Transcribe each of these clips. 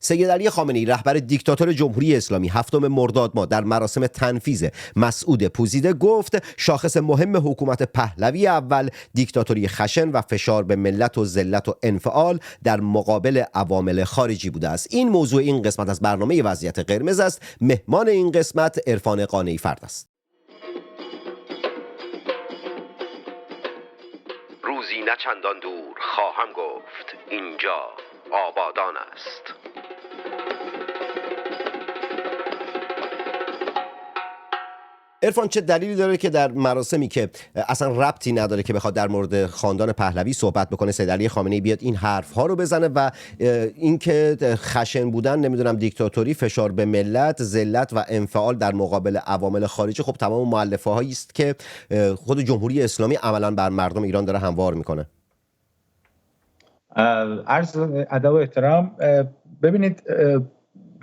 سید علی خامنه‌ای رهبر دیکتاتور جمهوری اسلامی 7 مرداد ماه در مراسم تنفیذ مسعود پوزیده گفت شاخص مهم حکومت پهلوی اول دیکتاتوری خشن و فشار به ملت و ذلت و انفعال در مقابل عوامل خارجی بوده است. این موضوع این قسمت از برنامه وضعیت قرمز است. مهمان این قسمت عرفان قانعی فرد است. روزی نه چندان دور خواهم گفت اینجا آبادان است. عرفان، چه دلیلی داره که در مراسمی که اصلا ربطی نداره که بخواد در مورد خاندان پهلوی صحبت بکنه سید علی خامنه‌ای بیاد این حرف ها رو بزنه و اینکه خشن بودن، نمیدونم دیکتاتوری، فشار به ملت، ذلت و انفعال در مقابل عوامل خارجی، خب تمام مؤلفه هایی است که خود جمهوری اسلامی عملا بر مردم ایران داره هموار میکنه. عرض ادب و احترام. ببینید،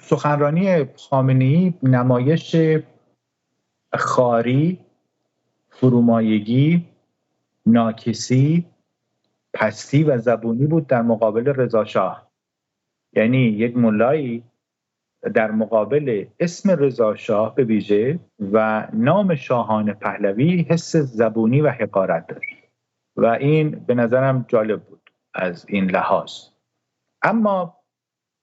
سخنرانی خامنه‌ای نمایش خاری، فرومایگی، ناکسی، پستی و زبونی بود در مقابل رضا شاه. یعنی یک ملایی در مقابل اسم رضا شاه به ویژه و نام شاهان پهلوی حس زبونی و حقارت داشت و این به نظرم جالب بود از این لحاظ. اما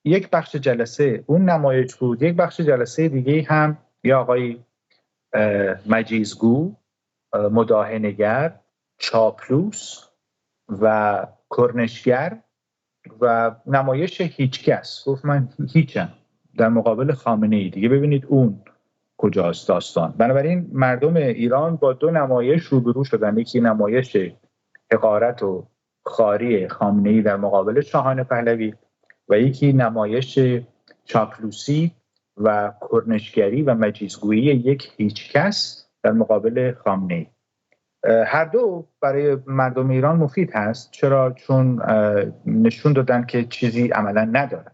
یک بخش جلسه اون نمایش بود، یک بخش جلسه دیگه هم یا آقای مجیزگو، مداهنگر، چاپلوس و کرنشگر و نمایش هیچکس. گفت من هیچم در مقابل خامنه‌ای. دیگه ببینید اون کجاست داستان. بنابراین مردم ایران با دو نمایش روبرو شدن، یکی نمایش حقارت و خاری خامنه‌ای در مقابل شاهان پهلوی و یکی نمایش چاپلوسی و کرنشگری و مجیزگویی یک هیچکس در مقابل خامنه‌ای. هر دو برای مردم ایران مفید هست. چرا؟ چون نشون دادن که چیزی عملا ندارن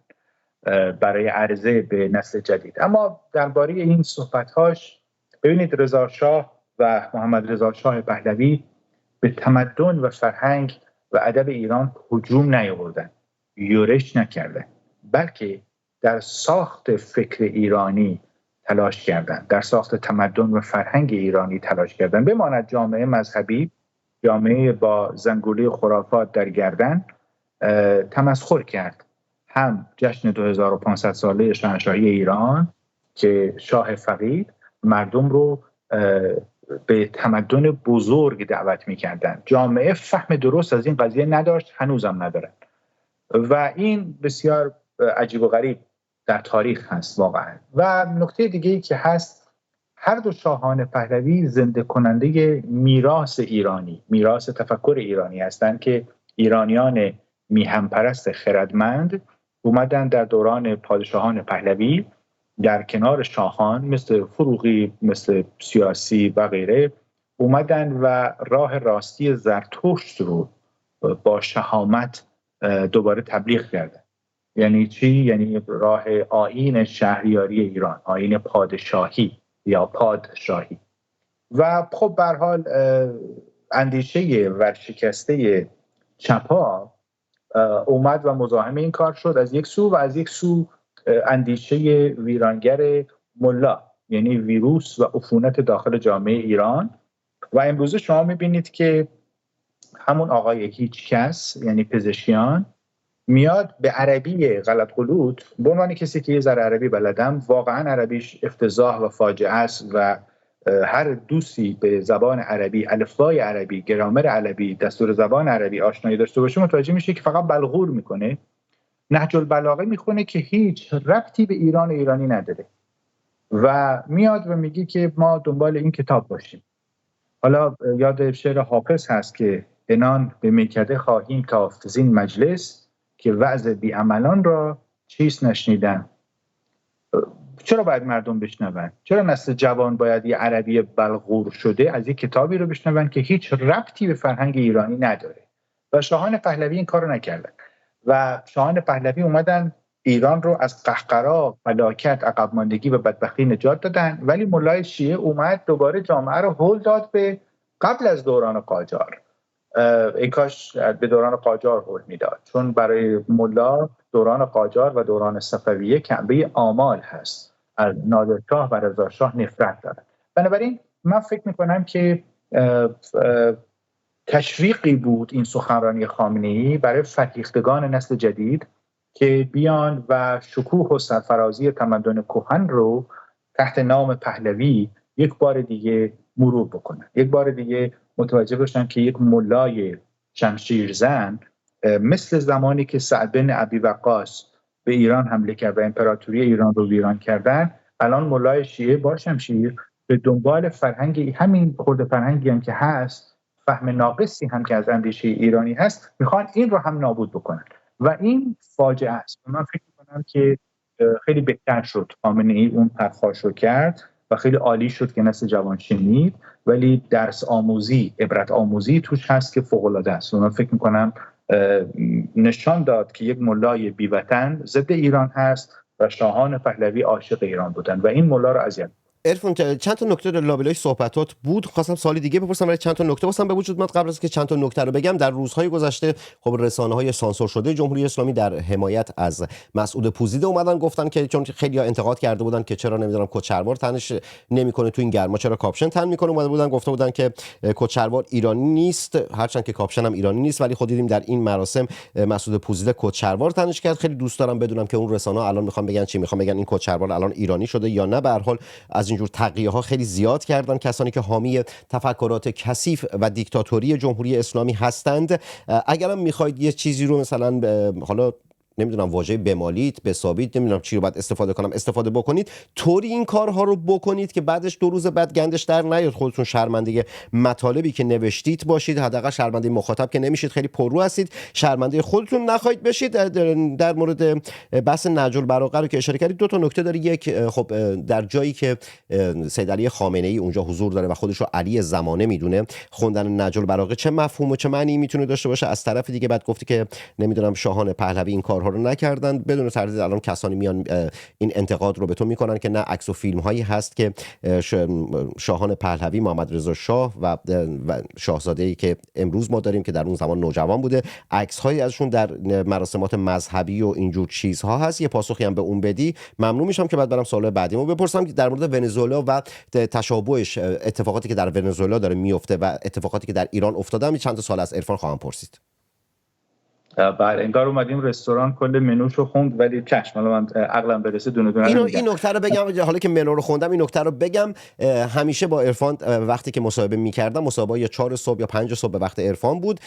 برای عرضه به نسل جدید. اما درباره این صحبت‌هاش ببینید، رضا شاه و محمد رضا شاه پهلوی به تمدن و فرهنگ و ادب ایران هجوم نیاوردن، یورش نکردن، بلکه در ساخت فکر ایرانی تلاش کردند، در ساخت تمدن و فرهنگ ایرانی تلاش کردند. بماند جامعه مذهبی، جامعه با زنگوله خرافات در گردن، تمسخر کرد هم جشن 2500 ساله شاهنشاهی ایران که شاه فقید مردم رو به تمدن بزرگ دعوت می‌کردند. جامعه فهم درست از این قضیه نداشت، هنوزم ندارد و این بسیار عجیب و غریب در تاریخ هست واقعا. و نکته دیگه‌ای که هست، هر دو شاهان پهلوی زنده کننده میراث ایرانی، میراث تفکر ایرانی هستند که ایرانیان میهن پرست خردمند اومدن در دوران پادشاهان پهلوی در کنار شاهان مثل فروغی، مثل سیاسی و غیره اومدن و راه راستی زرتشت رو با شهامت دوباره تبلیغ کردن. یعنی چی؟ یعنی راه آیین شهریاری ایران، آیین پادشاهی یا پادشاهی. و خب به هر حال اندیشه ورشکسته چپا اومد و مزاحم این کار شد از یک سو، و از یک سو اندیشه ویرانگر ملا، یعنی ویروس و عفونت داخل جامعه ایران. و امروزه شما میبینید که همون آقای هیچکس، یعنی پزشکیان، میاد به عربی غلط غلوط، به عنوان کسی که یه ذره عربی بلدم، واقعا عربیش افتضاح و فاجعه است و هر دوستی به زبان عربی، الفبای عربی، گرامر عربی، دستور زبان عربی آشنایی داشته باشه متوجه میشه که فقط بلغور میکنه، نهج البلاغه میخونه که هیچ ربطی به ایران و ایرانی نداره و میاد و میگه که ما دنبال این کتاب باشیم. حالا یاد شعر حافظ هست که انان به میکده خواهیم تافت زین مجلس، که وعظ بیعملان را چیست نشنیدن. چرا باید مردم بشنون؟ چرا نسل جوان باید یه عربی بلغور شده از یه کتابی رو بشنون که هیچ ربطی به فرهنگ ایرانی نداره؟ و شاهان پهلوی این کارو نکردن و شاهان پهلوی اومدن ایران رو از قهقرا، فلاکت، عقب ماندگی و بدبختی نجات دادن. ولی ملای شیعه اومد دوباره جامعه رو هل داد به قبل از دوران قاجار. ای کاش به دوران قاجار هل میداد، چون برای ملا دوران قاجار و دوران صفویه کعبه آمال هست، از نادرشاه و رضاشاه نفرت دارد. بنابراین من فکر میکنم که تشویقی بود این سخنرانی خامنه‌ای برای فرهیختگان نسل جدید که بیان و شکوه و سرفرازی تمدن کهن رو تحت نام پهلوی یک بار دیگه مرور بکنن، یک بار دیگه متوجه بشن که یک ملای شمشیرزن مثل زمانی که سعد بن ابی وقاص به ایران حمله کرد و امپراتوری ایران رو ویران کردن، الان ملای شیعه با شمشیر به دنبال فرهنگ، همین خرد فرهنگی هم که هست، فهم ناقصی هم که از اندیشه ایرانی هست، میخوان این رو هم نابود بکنن و این فاجعه است. من فکر میکنم که خیلی بهتر شد خامنه‌ای اون پرخاش رو کرد و خیلی عالی شد که نسل جوان شنید، ولی درس آموزی، عبرت آموزی توش هست که فوق العاده است. من فکر میکنم نشان داد که یک ملای بی‌وطن ضد ایران هست و شاهان پهلوی عاشق ایران بودن و این ملا رو اذیت. عرفان چند تا نکته در لابلای صحبتات بود، خواستم سوالی دیگه بپرسم ولی چند تا نکته واسم به وجود اومد. قبل از که چند تا نکته رو بگم، در روزهای گذشته خب رسانه‌های سانسور شده جمهوری اسلامی در حمایت از مسعود پوزیده اومدن گفتن که چون خیلی‌ها انتقاد کرده بودن که چرا نمیدونم کچلوار تنش نمیکنه تو این گرما، چرا کاپشن تن میکنه، اومده بودن گفته بودن که کچلوار ایرانی نیست، هرچند که کاپشن هم ایرانی نیست، ولی خود دیدیم در این مراسم مسعود پوزیده کچلوار تنش کرد. خیلی دوست دارم بدونم که اون رسانه‌ها الان میخوان بگن چی، میخوان بگن این کچلوار الان ایرانی شده یا نه. به هر حال از اینجور تقیه‌ها خیلی زیاد کردن کسانی که حامی تفکرات کثیف و دیکتاتوری جمهوری اسلامی هستند. اگرم میخواید یه چیزی رو مثلا حالا نمیدونم واژه بمالید، بسابید، نمیدونم چی رو باید استفاده کنم، استفاده بکنید، طوری این کارها رو بکنید که بعدش 2 روز بعد گندش در نیاد، خودتون شرمنده مطالبی که نوشتید باشید، حداقل شرمنده مخاطب که نمیشید، خیلی پررو هستید، شرمنده خودتون نخواهید بشید. در مورد بحث نهج البلاغه رو که اشاره کردید 2 تا نکته داره. یک، خب در جایی که سید علی خامنه‌ای اونجا حضور داره و خودش رو علی زمانه میدونه، خوندن نهج البلاغه چه مفهوم و چه معنی میتونه داشته باشه. از طرف دیگه بعد گفتی که نمیدونم شاهان پهلوی این کارها رو نکردن. بدون تردید الان کسانی میان این انتقاد رو به تو میکنن که نه، عکس و فیلم هایی هست که شاهان پهلوی، محمد رضا شاه و شاهزاده‌ای که امروز ما داریم که در اون زمان نوجوان بوده، عکس هایی ازشون در مراسمات مذهبی و اینجور چیزها هست. یه پاسخی هم به اون بدی ممنون میشم که بعد برم سوال بعدیمو بپرسم که در مورد ونزوئلا و تشابهش، اتفاقاتی که در ونزوئلا داره میفته و اتفاقاتی که در ایران افتاده. چند تا سوال از عرفان خواهم پرسید. بله، انگار اومدیم رستوران کل منوشو خوند، ولی چشم الان من عقلم برسه دونه دونه این نکته رو بگم. حالا که منو رو خوندم این نکته رو بگم. همیشه با عرفان وقتی که مصاحبه می‌کردم، مصاحبه یا 4 صبح یا 5 صبح به وقت عرفان بود.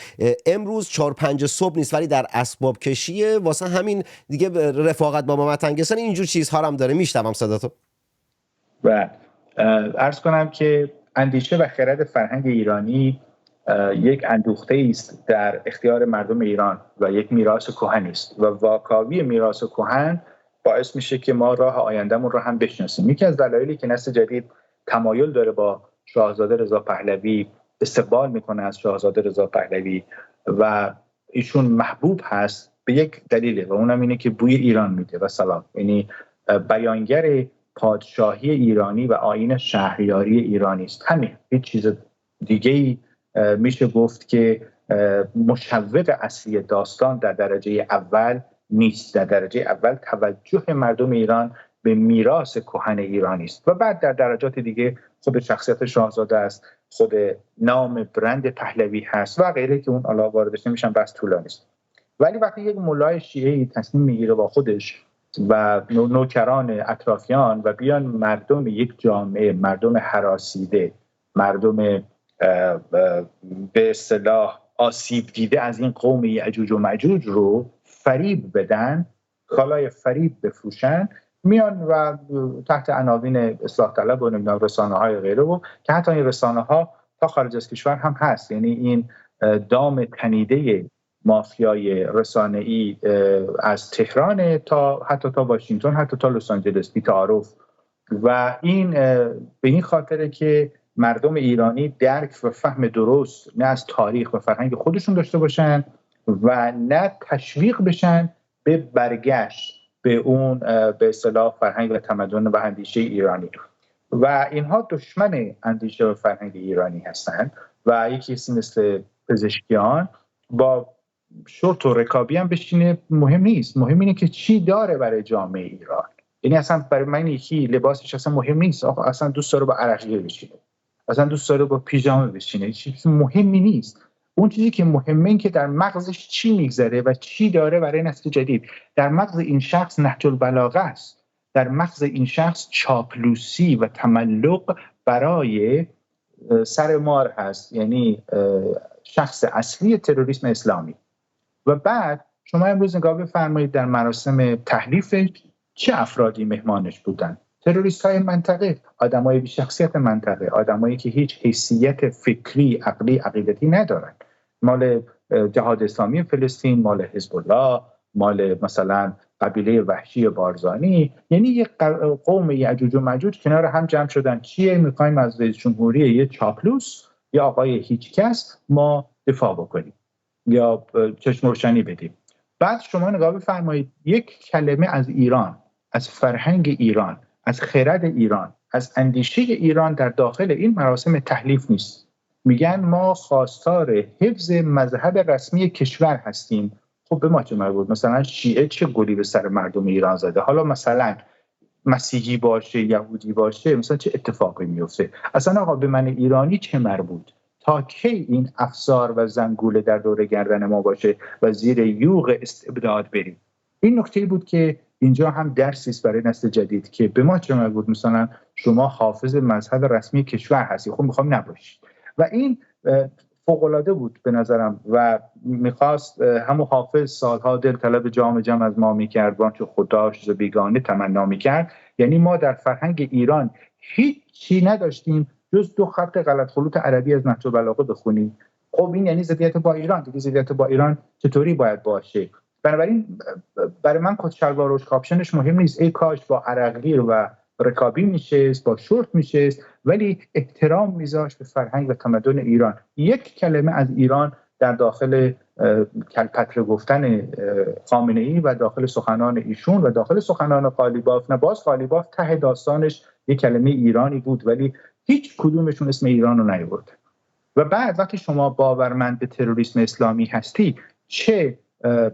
امروز 4-5 صبح نیست، ولی در اسباب کشیه، واسه همین دیگه رفاقت با محمد تنگستان اینجور چیزها هم داره. میشنوم صداتو. و عرض کنم که اندیشه و خرد فرهنگ ایرانی یک اندوخته است در اختیار مردم ایران و یک میراث کهن است و واکاوی میراث کهن باعث میشه که ما راه آیندهمون رو هم بشناسیم. یکی از دلایلی که نسل جدید تمایل داره با شاهزاده رضا پهلوی استقبال میکنه از شاهزاده رضا پهلوی و ایشون محبوب هست به یک دلیله و اونم اینه که بوی ایران میده و سلام، یعنی بیانگر پادشاهی ایرانی و آیین شهریاری ایرانی است. همین، هیچ چیز دیگه‌ای میشه گفت که مشوق اصلی داستان در درجه اول نیست. در درجه اول توجه مردم ایران به میراث کهن ایرانی است و بعد در درجات دیگه خود شخصیت شاهزاده است، خود نام برند پهلوی هست و غیره که اون علاوه واردش نمیشن، بس طولانی است. ولی وقتی یک مولای شیعه‌ای تصمیم میگیره با خودش و نوکران اطرافیان و بیان مردم یک جامعه، مردم هراسیده، مردم به اصطلاح آسیب دیده از این قوم یأجوج و مأجوج رو فریب بدن، کالای فریب بفروشن، میان و تحت عناوین اصلاح طلب و نمیدونم رسانه‌های غیره و که حتی این رسانه‌ها تا خارج از کشور هم هست، یعنی این دام تنیده مافیای رسانه‌ای از تهران تا حتی تا واشنگتن، حتی تا لس آنجلس، بی‌تعارف. و این به این خاطره که مردم ایرانی درک و فهم درست نه از تاریخ و فرهنگ خودشون داشته باشن و نه تشویق بشن به برگشت به اون به اصطلاح فرهنگ و تمدن و اندیشه ایرانی و اینها دشمن اندیشه و فرهنگ ایرانی هستند و یکی مثل پزشکیان با شورت و رکابی هم بشینه مهم نیست. مهم اینه که چی داره برای جامعه ایران. یعنی اصلا برای من یکی لباسش اصلا مهم نیست. آقا اصلا دوست داره با عرقیه بشینه، اصلا دوست داره با پیژامه بشینه، چیز مهمی نیست. اون چیزی که مهمه این که در مغزش چی میگذره و چی داره برای نسل جدید. در مغز این شخص نهج البلاغه است، در مغز این شخص چاپلوسی و تملق برای سر مار هست، یعنی شخص اصلی تروریسم اسلامی. و بعد شما امروز نگاه بفرمایید در مراسم تحلیف چه افرادی مهمانش بودن؟ تروریست های منطقه، آدمای بی شخصیت منطقه، آدمایی که هیچ حیثیت فکری، عقلی، عقیدتی ندارن، مال جهاد اسلامی فلسطین، مال حزب الله، مال مثلا قبیله وحشی بارزانی. یعنی یک قوم یعجوج و ماجوج کنار هم جمع شدن. چیه؟ میخوایم از رئیس جمهوری یه چاپلوس یا آقای هیچکس ما دفاع بکنیم یا چشم روشنی بدیم. بعد شما نگاه بفرمایید، یک کلمه از ایران، از فرهنگ ایران، از خرد ایران، از اندیشه ایران در داخل این مراسم تحلیف نیست. میگن ما خواستار حفظ مذهب رسمی کشور هستیم. خب به ما چه مربوط؟ مثلا شیعه چه گلی به سر مردم ایران زده؟ حالا مثلا مسیحی باشه، یهودی باشه، مثلا چه اتفاقی میفته؟ اصلا آقا به من ایرانی چه مربوط؟ تا کی این افسار و زنگوله در دور گردن ما باشه و زیر یوغ استبداد بریم؟ این نکته بود که اینجا هم درسی است برای نسل جدید که به ما چه مربوط؟ مثلا شما حافظ مذهب رسمی کشور هستی، خب میخوام نباشید. و این فوق‌العاده بود به نظرم و میخواست همون حافظ سالها دلطلب جام جم از ما میکرد، وانچه خداش ز بیگانه تمنا میکرد. یعنی ما در فرهنگ ایران هیچی نداشتیم جز 2 خط غلط خلوط عربی از نهج البلاغه بخونیم. خب این یعنی ضدیت با ایران. دیگه ضدیت با ایران چطوری باید باشه؟ بنابراین برای من کت شلوار و کاپشنش مهم نیست. ای کاش با عرقگیر و رکابی میشست، با شورت میشست، ولی احترام میذاشت به فرهنگ و تمدن ایران. یک کلمه از ایران در داخل کلپتر گفتن خامنه‌ای و داخل سخنان ایشون و داخل سخنان قالیباف، نه باز قالیباف ته داستانش یک کلمه ایرانی بود ولی هیچ کدومشون اسم ایران رو نیاورد. و بعد وقتی شما باورمند به تروریسم اسلامی هستی، چه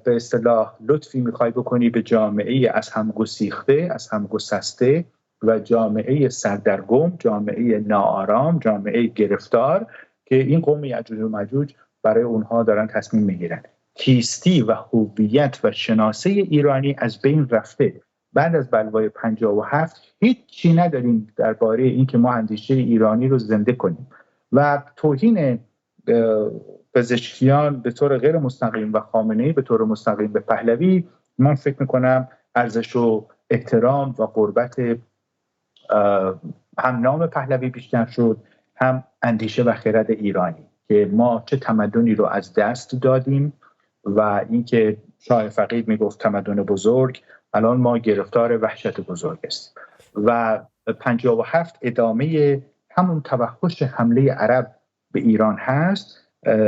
به اصطلاح لطفی میخوای بکنی به جامعه از هم گسیخته، از هم گسسته و جامعه سردرگم، جامعه ناآرام، جامعه گرفتار که این قوم یعجوج و ماجوج برای اونها دارن تصمیم میگیرن. کیستی و هویت و شناسه ایرانی از بین رفته. بعد از بلوای 57 هیچ چی نداریم درباره این که ما اندیشه ایرانی رو زنده کنیم و توهین پزشکیان به طور غیر مستقیم و خامنه‌ای به طور مستقیم به پهلوی، من فکر میکنم ارزش و احترام و قربت هم نام پهلوی بیشتر شد، هم اندیشه و خرد ایرانی که ما چه تمدنی رو از دست دادیم و اینکه شاه فقید میگفت تمدن بزرگ، الان ما گرفتار وحشت بزرگ است. و 57 ادامه همون توحش حمله عرب به ایران هست.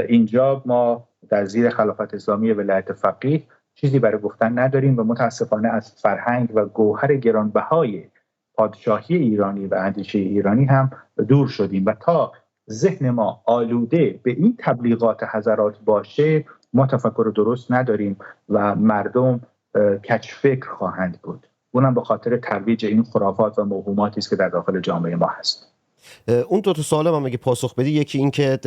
اینجا ما در زیر خلافت اسلامی ولایت فقیه چیزی برای گفتن نداریم و متاسفانه از فرهنگ و گوهر گرانبهای پادشاهی ایرانی و اندیشه ایرانی هم دور شدیم و تا ذهن ما آلوده به این تبلیغات حضرات باشه ما تفکر درست نداریم و مردم کج فکر خواهند بود. اونم به خاطر ترویج این خرافات و موهوماتی است که در داخل جامعه ما هست. اون 2 سوال هم اگه پاسخ بدی، یکی این که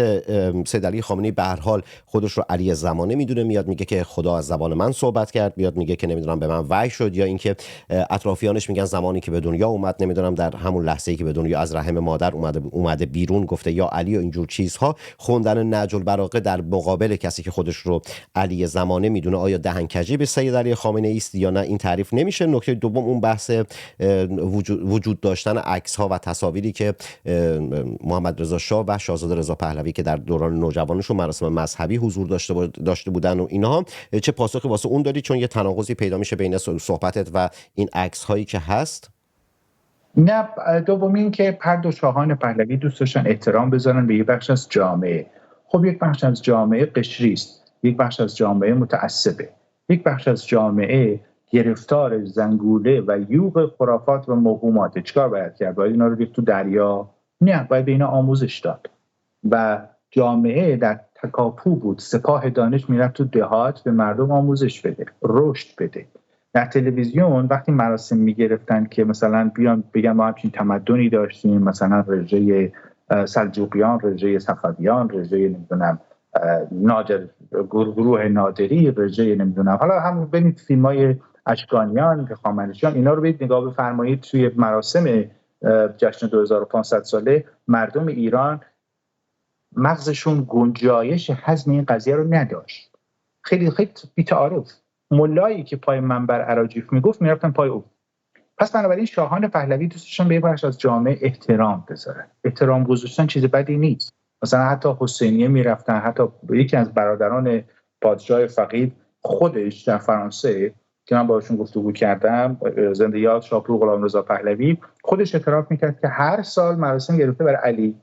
سید علی خامنه‌ای به هر حال خودش رو علی زمانه میدونه، میاد میگه که خدا از زبان من صحبت کرد، میاد میگه که نمیدونم به من وحی شد، یا اینکه اطرافیانش میگن زمانی که به دنیا اومد نمیدونم در همون لحظه‌ای که به دنیا از رحم مادر اومده بیرون گفته یا علی و اینجور چیزها. خوندن نهج البلاغه در مقابل کسی که خودش رو علی زمانه میدونه آیا دهنکجی به سید علی خامنه‌ای است یا نه، این تعریف نمیشه. نکته دوم اون بحث وجود داشتن عکس‌ها و تصاویری که محمد رضا شاه و شاهزاده رضا پهلوی که در دوران نوجوانیشون مراسم مذهبی حضور داشته بودن و اینها، چه پاسخی واسه اون داری؟ چون یه تناقضی پیدا میشه بین صحبتت و این عکس هایی که هست. نه، دوم این که هر دو شاهان پهلوی دوست داشتن احترام بذارن به یک بخش از جامعه. خب یک بخش از جامعه قشری است، یک بخش از جامعه متعصبه، یک بخش از جامعه گرفتار زنگوله و یوغ خرافات و موهومات. چیکار باید کرد؟ باید اینا رو ریخت تو دریا؟ نه، باید به اینا آموزش داد. و جامعه در تکاپو بود. سپاه دانش میرفت تو دهات به مردم آموزش بده، رشد بده. در تلویزیون وقتی مراسم میگرفتن که مثلا بیان بگن ما همچین تمدنی داشتیم، مثلا رژه سلجوقیان، رژه صفویان، رژه نمیدونم نادر، گروه نادری، رژه نمیدونم، حالا هم ببینید فیلمای اشکانیان، هخامنشیان، اینا رو برید نگاه بفرمایید توی مراسم جشن 2500 ساله مردم ایران مغزشون گنجایش هضم این قضیه رو نداشت. خیلی خیلی بی‌تعارف. ملایی که پای منبر اراجیف میگفت میرفتن پای او. پس بنابراین شاهان پهلوی دوستشون به بخش از جامعه احترام بذارن. احترام گذاشتن چیز بدی نیست. مثلا حتی حسینیه میرفتن، حتی یکی از برادران پادشاه فقید خودش در فرانسه که من باشون گفتگو کردم، زنده یاد شاپور غلامرضا پهلوی، خودش اعتراف میکرد که هر سال مراسم گرفته برای علی،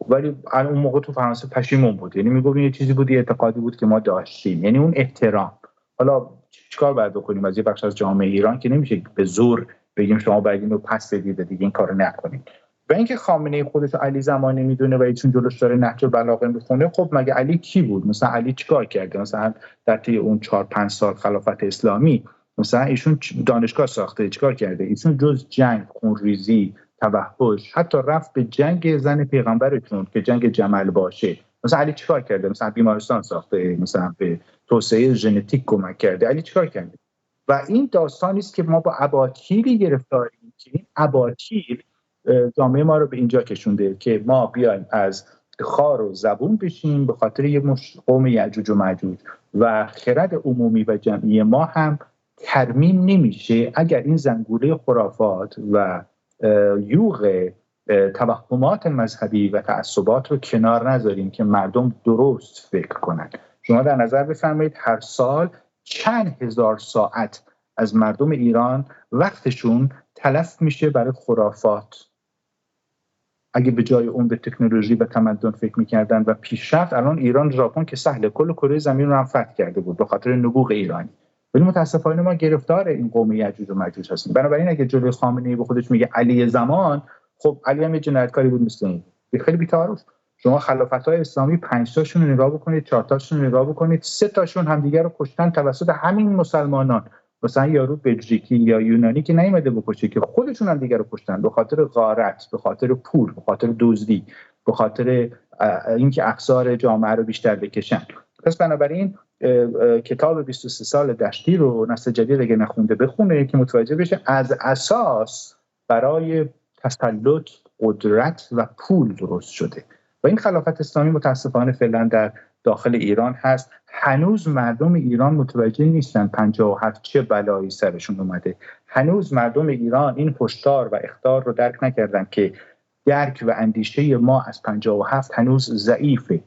ولی اون موقع تو فرانسه پشیمون بود. یعنی میگم یه چیزی بود، یه اعتقادی بود که ما داشتیم، یعنی اون احترام. حالا چیکار باید بکنیم از یه بخش از جامعه ایران که نمیشه به زور بگیم شما باید اینو پس بدید دیگه این کارو نکنید. و اینکه خامنه‌ای خودش علی زمانی میدونه و ایشون جلوش داره نهج البلاغه میخونه، خب مگه علی کی بود؟ مثلا علی چیکار کرده؟ مثلا در طی اون 4-5 سال خلافت اسلامی مثلا ایشون دانشگاه ساخته، چیکار کرده؟ ایشون جز جنگ، خونریزی، توحش، حتی رفت به جنگ زن پیغمبرتون که جنگ جمل باشه. مثلا علی چیکار کرده؟ مثلا بیمارستان ساخته، مثلا به توسعه ژنتیک کمک کرده. علی چیکار کرده؟ و این داستانی است که ما با اباطیلی گرفتاریم که این اباطیل جامعه ما رو به اینجا کشونده که ما بیایم از خار و زبون بشیم به خاطر یه قوم یعجوج و ماجوج و خرد عمومی و جمعی ما هم ترمیم نمیشه اگر این زنگوله خرافات و یوغ توهمات مذهبی و تعصبات رو کنار نذاریم که مردم درست فکر کنن. شما در نظر بفرمایید هر سال چند هزار ساعت از مردم ایران وقتشون تلف میشه برای خرافات. اگه به جای اون به تکنولوژی و تمدن فکر میکردن و پیشرفت، الان ایران، ژاپن که سهل کل کره زمین رو هم فتح کرده بود به خاطر نبوغ ایرانی. ولی متاسفانه ما گرفتار این قوم یعجوج و ماجوج هستیم. بنابراین اگه جلوی خامنه‌ای به خودش میگه علی زمان، خب علی هم یه جنایتکاری بود مثل این. خیلی بی‌تعارف. شما خلافت‌های اسلامی 5 تاشون رو نگاه بکنید، 4 تاشون رو نگاه بکنید، 3 تاشون همدیگه رو کشتن توسط همین مسلمانان. مثلا یارو بلژیکی یا یونانی که نیومده بکشه، که خودشون هم دیگه رو کشتن به خاطر غارت، به خاطر پول، به خاطر دزدی، به خاطر اینکه افسار جامعه رو بیشتر بکشن. پس بنابراین کتاب 23 سال دشتی رو نسل جدید اگه نخونده بخونه که متوجه بشه از اساس برای تسلط، قدرت و پول درست شده. و این خلافت اسلامی متاسفانه فعلا در داخل ایران هست. هنوز مردم ایران متوجه نیستن 57 چه بلایی سرشون اومده. هنوز مردم ایران این هشدار و اخطار رو درک نکردن که درک و اندیشه ما از 57 هنوز ضعیفه.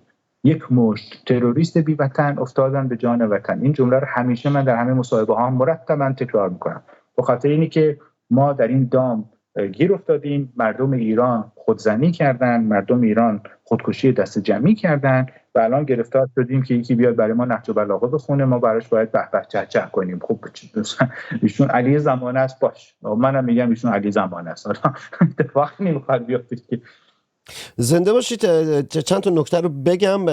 یک مشت تروریست بی وطن افتادن به جان وطن. این جمله رو همیشه من در همه مصاحبه ها مرتبا تکرار میکنم، به خاطر اینی که ما در این دام گیر افتادیم. مردم ایران خودزنی کردن، مردم ایران خودکشی دست جمعی کردن و الان گرفتار شدیم که یکی بیاد برای ما نهج البلاغه بخونه، ما براش باید به به چه چه کنیم. خب ایشون علی زمانه است، باش منم میگم ایشون علی زمانه است. اتفاقی نمیخواد بیفته که زنده باشید. چند تا نکته رو بگم.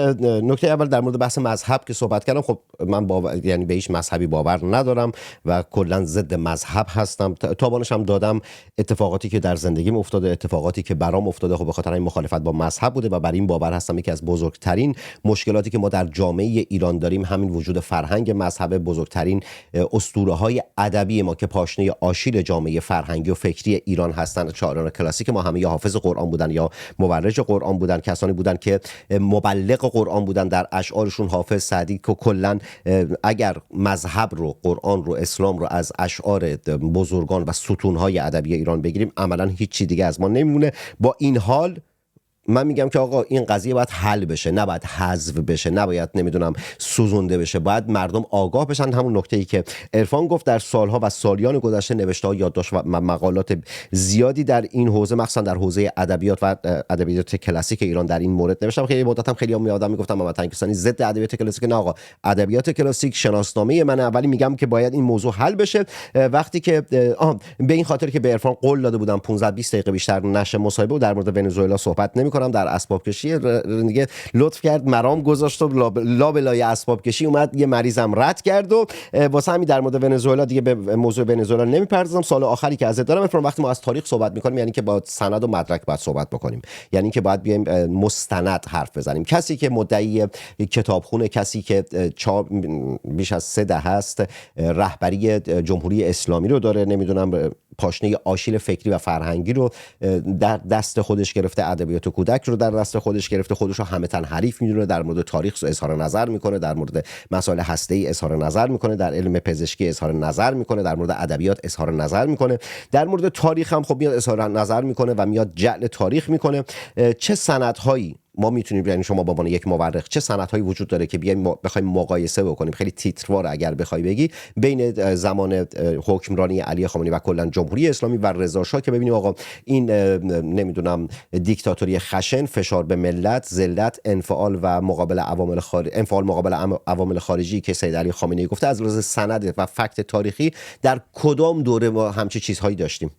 نکته اول در مورد بحث مذهب که صحبت کردم، خب من یعنی به هیچ مذهبی باور ندارم و کلا ضد مذهب هستم. تابانش هم دادم. اتفاقاتی که در زندگیم افتاده، اتفاقاتی که برام افتاده، خب به خاطر این مخالفت با مذهب بوده و بر این باور هستم یکی از بزرگترین مشکلاتی که ما در جامعه ایران داریم همین وجود فرهنگ مذهب. بزرگترین اسطوره‌های ادبی ما که پاشنه آشیل جامعه فرهنگی و فکری ایران هستند، شاعران کلاسیک ما همه یا حافظ قرآن بودن یا مورج قرآن بودن، کسانی بودن که مبلغ قرآن بودن در اشعارشون. حافظ، سعدی که کلا اگر مذهب رو، قرآن رو، اسلام رو از اشعار بزرگان و ستونهای ادبی ایران بگیریم عملا هیچ چی دیگه از ما نمیمونه. با این حال من میگم که آقا این قضیه باید حل بشه، نباید حذف بشه، نباید نمیدونم سوزونده بشه، باید مردم آگاه بشن. همون نکته‌ای که عرفان گفت، در سالها و سالیان گذشته نوشته‌ها، یادداشت و مقالات زیادی در این حوزه، مخصوصا در حوزه ادبیات و ادبیات کلاسیک ایران در این مورد نوشتم. خیلی مدت هم خیلی آدم میگفتم محمد تنگستانی ضد ادبیات کلاسیک. نه آقا، ادبیات کلاسیک شناسنامه منه، ولی میگم که باید این موضوع حل بشه. وقتی که به این خاطر که به عرفان قول داده بودم 15-20 دقیقه بیشتر نشه مصاحبه و در مورد ونزوئلا صحبت نمی‌کنم، میکنم در اسباب کشی. دیگه لطف کرد مرام گذاشت و لابلای اسباب کشی اومد یه مریضم رد کرد و واسه همین در مورد ونزوئلا دیگه به موضوع ونزوئلا نمیپردازم. سوال آخری که ازت دارم افرام، وقتی ما از تاریخ صحبت میکنیم یعنی که با سند و مدرک باید صحبت بکنیم، یعنی که باید بیایم مستند حرف بزنیم. کسی که مدعی کتابخونه، کسی که بیش از 3 دهه است رهبری جمهوری اسلامی رو داره، نمیدونم پاشنه آشیل فکری و فرهنگی رو در دست خودش گرفته، ادبیات کودک رو در دست خودش گرفته، خودش رو همه تن حریف میدونه، در مورد تاریخ اظهار نظر میکنه، در مورد مسائل هسته‌ای اظهار نظر میکنه، در علم پزشکی اظهار نظر میکنه، در مورد ادبیات اظهار نظر میکنه، در مورد تاریخ هم خب میاد اظهار نظر میکنه و میاد جعل تاریخ میکنه. چه سندهایی ما میتونیم، یعنی شما به عنوان یک مورخ چه سندهایی وجود داره که بیایم بخوایم مقایسه بکنیم، خیلی تیتروار اگر بخوای بگی، بین زمان حکمرانی علی خامنه‌ای و کلا جمهوری اسلامی و رضا شاه، که ببینیم آقا این نمیدونم دیکتاتوری خشن، فشار به ملت، ذلت، انفعال مقابل عوامل خارجی که سید علی خامنه‌ای گفته، از لحاظ سند و فکت تاریخی در کدام دوره ما همچین چیزهایی داشتیم؟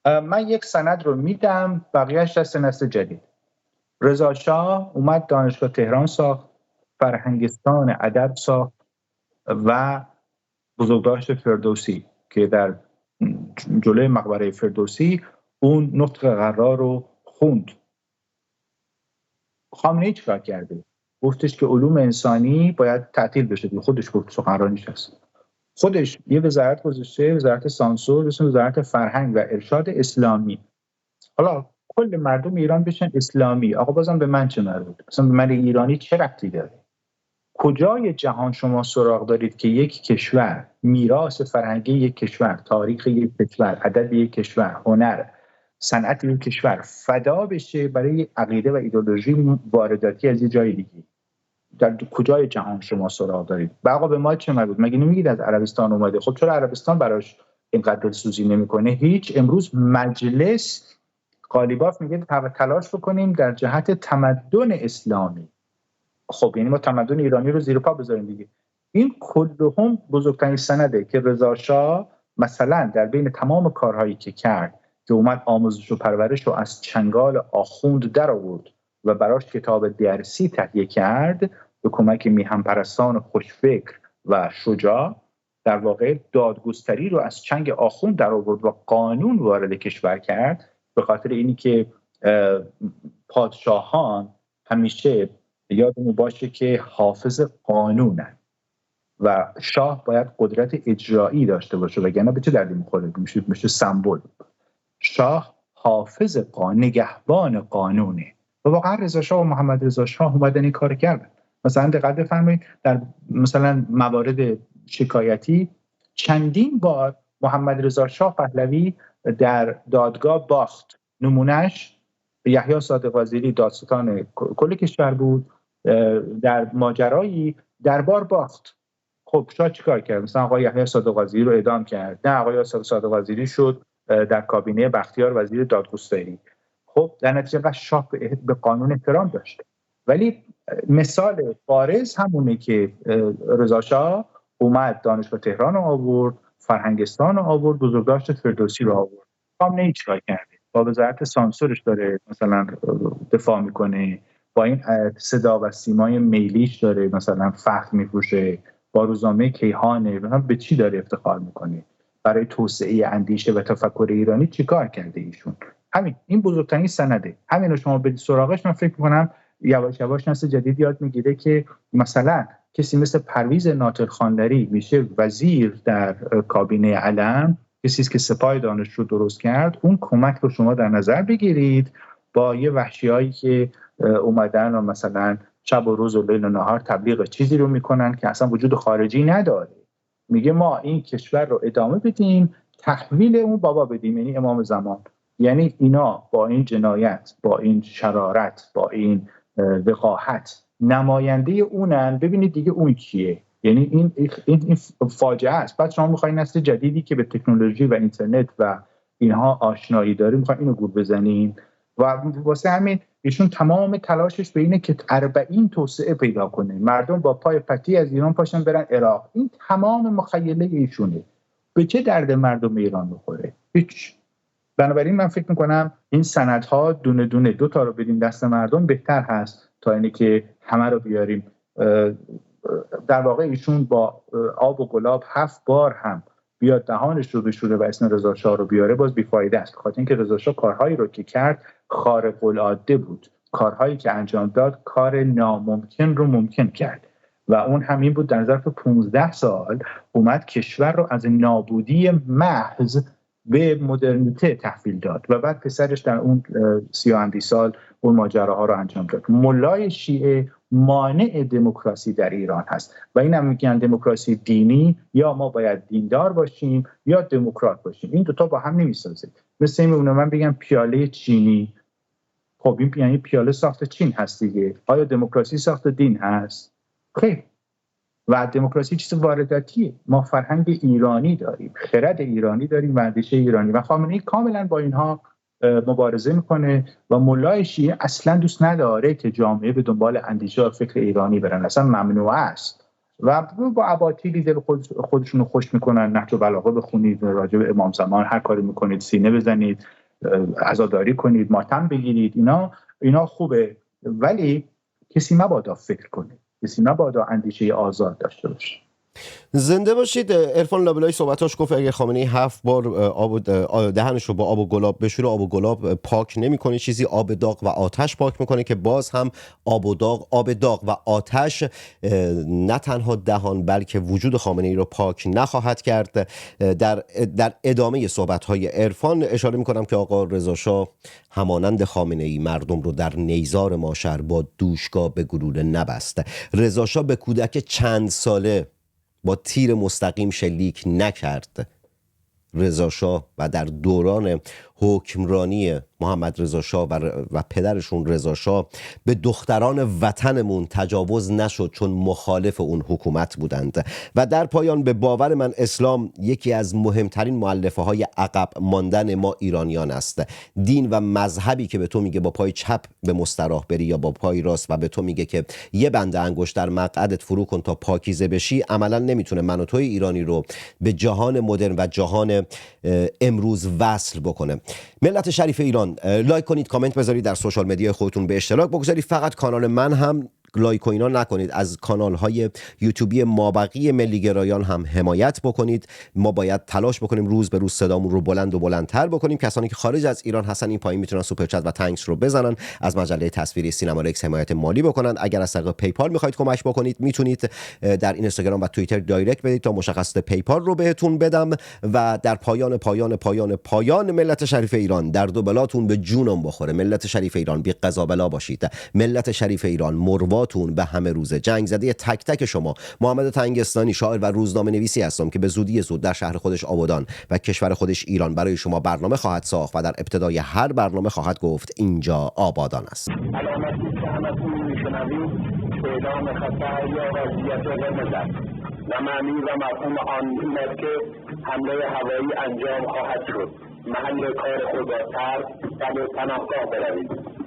من یک سند رو میدم، بقیه‌اش دست نسل جدید. رضا شاه اومد دانشگاه تهران ساخت، فرهنگستان ادب ساخت و بزرگداشت فردوسی که در جلوی مقبره فردوسی اون نطق قرار رو خوند. خامنه‌ای چیکار کرده؟ گفتش که علوم انسانی باید تعطیل بشه. خودش گفت، سخنرانیش هست. خودش یه وزارت گذاشته، وزارت سانسور، وزارت فرهنگ و ارشاد اسلامی. حالا کل مردم ایران بشن اسلامی. آقا بازم به من چه مربوط؟ اصلا به من ایرانی چه ربطی داره؟ کجای جهان شما سراغ دارید که یک کشور میراث فرهنگی یک کشور، تاریخ یک کشور، ادب یک کشور، هنر، صنعت یک کشور فدا بشه برای عقیده و ایدئولوژی وارداتی از یه جای دیگه؟ در کجای جهان شما سراغ دارید؟ آقا به ما چه مربوط؟ مگه نمیگید از عربستان اومده؟ خب چرا عربستان براش اینقدر دلسوزی نمیکنه؟ هیچ. امروز مجلس قالیباف میگه تلاش بکنیم در جهت تمدن اسلامی. خب یعنی ما تمدن ایرانی رو زیر پا بذاریم دیگه. این کلهم بزرگترین سنده که رضا شاه مثلا در بین تمام کارهایی که کرد، که اومد آموزش و پرورش رو از چنگال آخوند در آورد و براش کتاب درسی تهیه کرد به کمک میهن پرستان خوشفکر و شجاع، در واقع دادگستری رو از چنگ آخوند در آورد و قانون وارد کشور کرد. به خاطر اینی که پادشاهان همیشه یادمون باشه که حافظ قانونن و شاه باید قدرت اجرایی داشته باشه، وگرنه به چه دردی میخوره؟ میشه سمبل. شاه حافظ نگهبان قانونه و واقعا رضا شاه و محمد رضا شاه اومدن این کار کردن. مثلا دقت بفرمایید در مثلا موارد شکایتی چندین بار محمد رضا شاه پهلوی در دادگاه باخت. نمونهش یحیی صادق وزیری دادستان کل کشور بود، در ماجرایی دربار باخت. خب شاه چیکار کرد؟ مثلا آقای یحیی صادق وزیری رو اعدام کرد. نه، آقای صادق وزیری شد در کابینه بختیار وزیر دادگستری. خب در نتیجه شاه به قانون احترام داشته. ولی مثال بارز همونه که رضا شاه اومد دانشگاه تهران رو آورد، فرهنگستان رو آورد، بزرگداشت فردوسی رو آورد. خامنه‌ای چیکار کرده؟ با وزارت سانسورش داره مثلا دفاع میکنه، با این صدا و سیمای میلیش داره مثلا فخر میفروشه، با روزنامه کیهانه به چی داره افتخار میکنه؟ برای توسعه اندیشه و تفکر ایرانی چیکار کرده ایشون؟ همین، این بزرگترین سنده. همین رو شما به سراغش من فکر میکنم یواش یواش نسل جدید یاد میگیره که مثلا کسی مثل پرویز ناطق خاندری میشه وزیر در کابینه علم، کسی که سپاه دانش رو درست کرد. اون کمک رو شما در نظر بگیرید با یه وحشیایی که اومدن و مثلا شب و روز و لیل و نهار تبلیغ چیزی رو میکنن که اصلا وجود خارجی نداره. میگه ما این کشور رو ادامه بدیم، تحویل اون بابا بدیم، یعنی امام زمان. یعنی اینا با این جنایت، با این شرارت، با این وقاحت نماینده اونن. ببینید دیگه اون کیه؟ یعنی این فاجعه است. بعد شما میخواین نسل جدیدی که به تکنولوژی و اینترنت و اینها آشنایی داره میخواین اینو گول بزنین و واسه همین ایشون تمام تلاشش به اینه که 40 توسعه پیدا کنه، مردم با پای پتی از ایران پاشن برن عراق. این تمام مخیله ایشونه. به چه درد مردم ایران بخوره؟ هیچ. بنابراین من فکر میکنم این سندها دونه دونه 2 تا رو بدیم دست مردم بهتر هست تا اینی که همه رو بیاریم. در واقع ایشون با آب و گلاب 7 بار هم بیاد دهانش رو بشوره و اسم رضا شاه رو بیاره باز بیفایده است، خاطر اینکه رضا شاه کارهایی رو که کرد خارق العاده بود، کارهایی که انجام داد کار ناممکن رو ممکن کرد و اون همین بود در ظرف 15 سال اومد کشور رو از نابودی محض به مدرنیته تحویل داد و بعد پسرش در اون 30 سال اون ماجراها رو انجام داد. ملای شیعه مانع دموکراسی در ایران هست و این هم میگن دموکراسی دینی، یا ما باید دیندار باشیم یا دموکرات باشیم، این دوتا با هم نمیسازه. مثل این میمونه من بگم پیاله چینی، خب این یعنی پیاله ساخت چین هست دیگه، آیا دموکراسی ساخت دین هست؟ خیر. و دموکراسی چیز وارداتیه، ما فرهنگ ایرانی داریم، خرد ایرانی داریم و اندیشه ایرانی و خامنه‌ای کاملا با اینها مبارزه میکنه و ملای شیعه اصلا دوست نداره که جامعه به دنبال اندیشه و فکر ایرانی برن، اصلا ممنوع است و با اباطیلی دل خودشونو خوش میکنن. نهج البلاغه بخونید، راجع به امام زمان هر کاری میکنید، سینه بزنید، عزاداری کنید، ماتم بگیرید، اینا خوبه، ولی کسی مبادا فکر کنه، کسی مبادا اندیشه آزاد داشته باشه. زنده باشید. عرفان لابلای صحبتاش گفت اگه خامنه‌ای 7 بار دهنش رو با آب و گلاب بشوره، آب و گلاب پاک نمی‌کنه، چیزی آب داغ و آتش پاک می‌کنه که باز هم آب داغ و آتش نه تنها دهان بلکه وجود خامنه‌ای رو پاک نخواهد کرد. در ادامه صحبت‌های عرفان اشاره می‌کنم که آقا رضا شاه همانند خامنه‌ای مردم رو در نیزار ماشر با دوشگاه به گلوله نبست. رضا شاه به کودک چند ساله با تیر مستقیم شلیک نکرد. رضا شاه و در دوران حکمرانی محمد رضا شاه و پدرشون رضا شاه به دختران وطنمون تجاوز نشد چون مخالف اون حکومت بودند. و در پایان به باور من اسلام یکی از مهمترین مؤلفه های عقب ماندن ما ایرانیان است. دین و مذهبی که به تو میگه با پای چپ به مستراح بری یا با پای راست و به تو میگه که یه بنده انگشت در مقعدت فرو کن تا پاکیزه بشی، عملا نمیتونه من و توی ایرانی رو به جهان مدرن و جهان امروز وصل بکنه. ملت شریف ایران، لایک کنید، کامنت بذارید، در سوشال مدیا خودتون به اشتراک بگذارید. فقط کانال من هم لایک و اینا نکنید، از کانال های یوتیوبی مابقی ملی گرایان هم حمایت بکنید. ما باید تلاش بکنیم روز به روز صدامون رو بلند و بلندتر بکنیم. کسانی که خارج از ایران هستن این پایین میتونن سوپر چت و تانکس رو بزنن، از مجله تصویری سینما رکس حمایت مالی بکنن. اگر از طریق پیپال میخواید کمک بکنید میتونید در اینستاگرام و توییتر دایرکت بدید تا مشخصات پیپال رو بهتون بدم. و در پایان ملت شریف ایران، در دو بلاتون به جونم بخوره. ملت شریف ایران بی قضا بلا باشید. ملت شریف ایران مرواتون به همه روز. جنگ زده تک تک شما. محمد تنگستانی، شاعر و روزنامه نویسی هستم که به زودی زود در شهر خودش آبادان و کشور خودش ایران برای شما برنامه خواهد ساخت و در ابتدای هر برنامه خواهد گفت اینجا آبادان است. علامتی که همتون میشنوید اعلام خطر یا وضعیت قرمز است و معنی و مفهوم آن این است که حمله هوایی انجام خواهد شد. محل کار خود را ترک و به پناهگاه بروید.